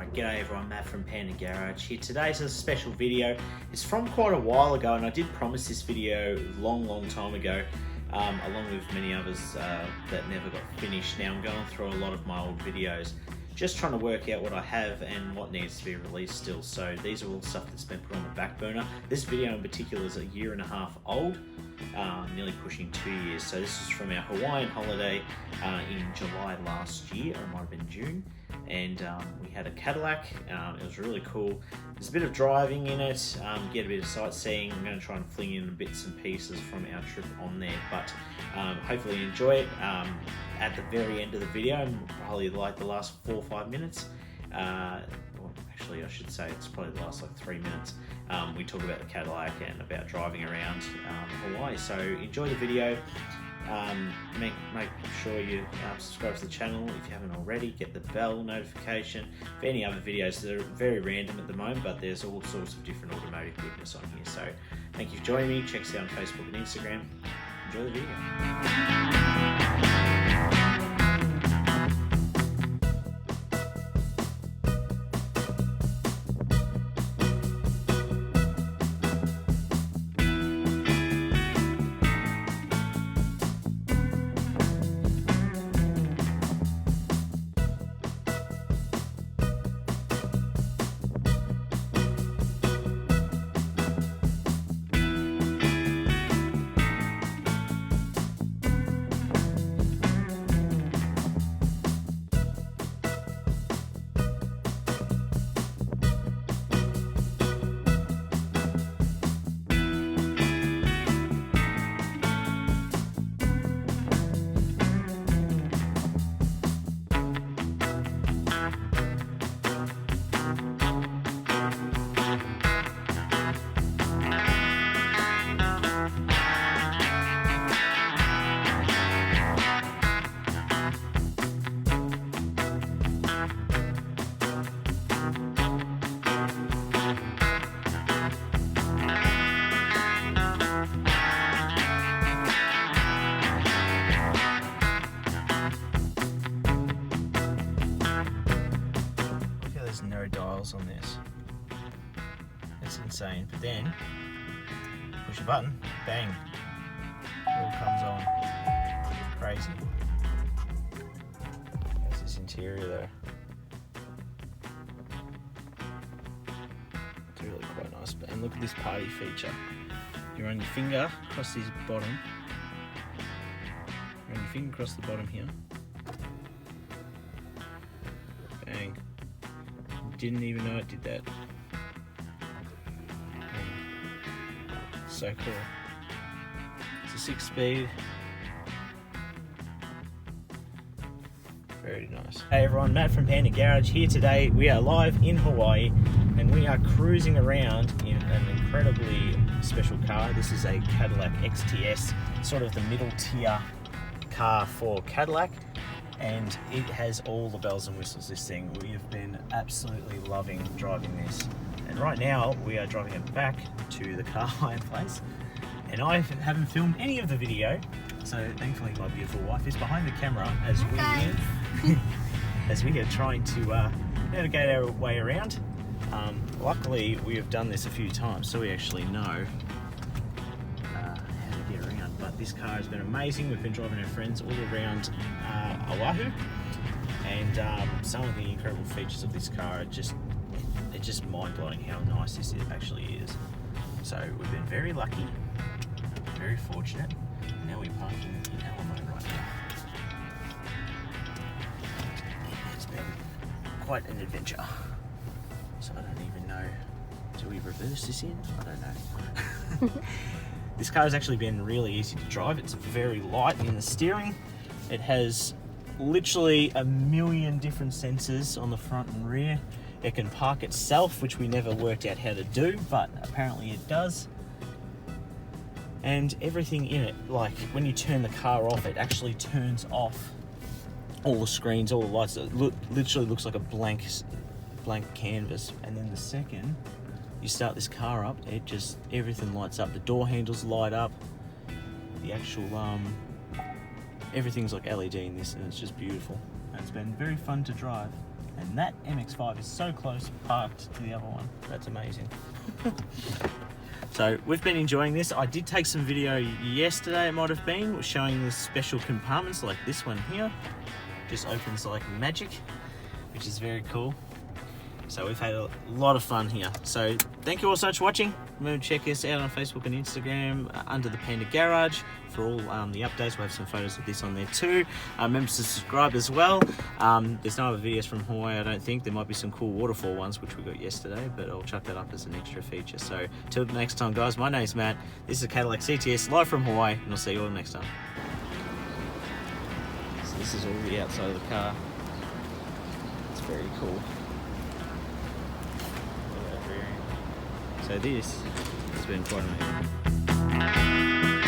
Alright, g'day everyone, Matt from Panda Garage here. Today's a special video. It's from quite a while ago, and I did promise this video long time ago, along with many others that never got finished. Now I'm going through a lot of my old videos, just trying to work out what I have and what needs to be released still. So these are all stuff that's been put on the back burner. This video in particular is a 1.5 years old, nearly pushing 2 years. So this is from our Hawaiian holiday in July last year, or it might have been June. And we had a Cadillac. It was really cool. There's a bit of driving in it, get a bit of sightseeing. I'm going to try and fling in bits and pieces from our trip on there, but hopefully you enjoy it. At the very end of the video, probably like the last 4 or 5 minutes, well, actually I should say it's probably the last like 3 minutes, we talk about the Cadillac and about driving around Hawaii. So enjoy the video. Make sure you subscribe to the channel if you haven't already. Get the bell notification for any other videos that are very random at the moment, but there's all sorts of different automotive goodness on here. So thank you for joining me. Check us out on Facebook and Instagram. Enjoy the video. No dials on this. It's insane. But then push a button, bang, it all comes on. Crazy. There's this interior though. It's really quite nice. And look at this party feature. You run your finger across this bottom. Run your finger across the bottom here. Bang. Didn't even know it did that. So cool. It's a 6-speed. Very nice. Hey everyone, Matt from Panda Garage here today. We are live in Hawaii and we are cruising around in an incredibly special car. This is a Cadillac XTS, sort of the middle tier car for Cadillac. And it has all the bells and whistles, this thing. We have been absolutely loving driving this. And right now, we are driving it back to the car hire place. And I haven't filmed any of the video, so thankfully my beautiful wife is behind the camera as we are trying to navigate our way around. Luckily, we have done this a few times, so we actually know how to get around. But this car has been amazing. We've been driving our friends all around Oahu, and some of the incredible features of this car are just mind-blowing how nice this actually is. So we've been very lucky, very fortunate. Now we're parking in Alamo right now. It's been quite an adventure. So I don't even know, do we reverse this in? I don't know. This car has actually been really easy to drive. It's very light in the steering. It has literally 1 million different sensors on the front and rear. It can park itself, which we never worked out how to do, but apparently it does. And everything in it, like when you turn the car off, it actually turns off all the screens, all the lights. It literally looks like a blank canvas. And then the second you start this car up, everything lights up. The door handles light up. The actual everything's like LED in this, and it's just beautiful. And it's been very fun to drive. And that MX-5 is so close parked to the other one. That's amazing. So we've been enjoying this. I did take some video yesterday, it might have been, showing the special compartments like this one here. Just opens like magic, which is very cool. So we've had a lot of fun here. So thank you all so much for watching. Remember to check us out on Facebook and Instagram under the Panda Garage for all the updates. We'll have some photos of this on there too. Remember to subscribe as well. There's no other videos from Hawaii, I don't think. There might be some cool waterfall ones, which we got yesterday, but I'll chuck that up as an extra feature. So till next time, guys, my name's Matt. This is Cadillac CTS live from Hawaii, and I'll see you all next time. So this is all the outside of the car. It's very cool. So this has been quite amazing.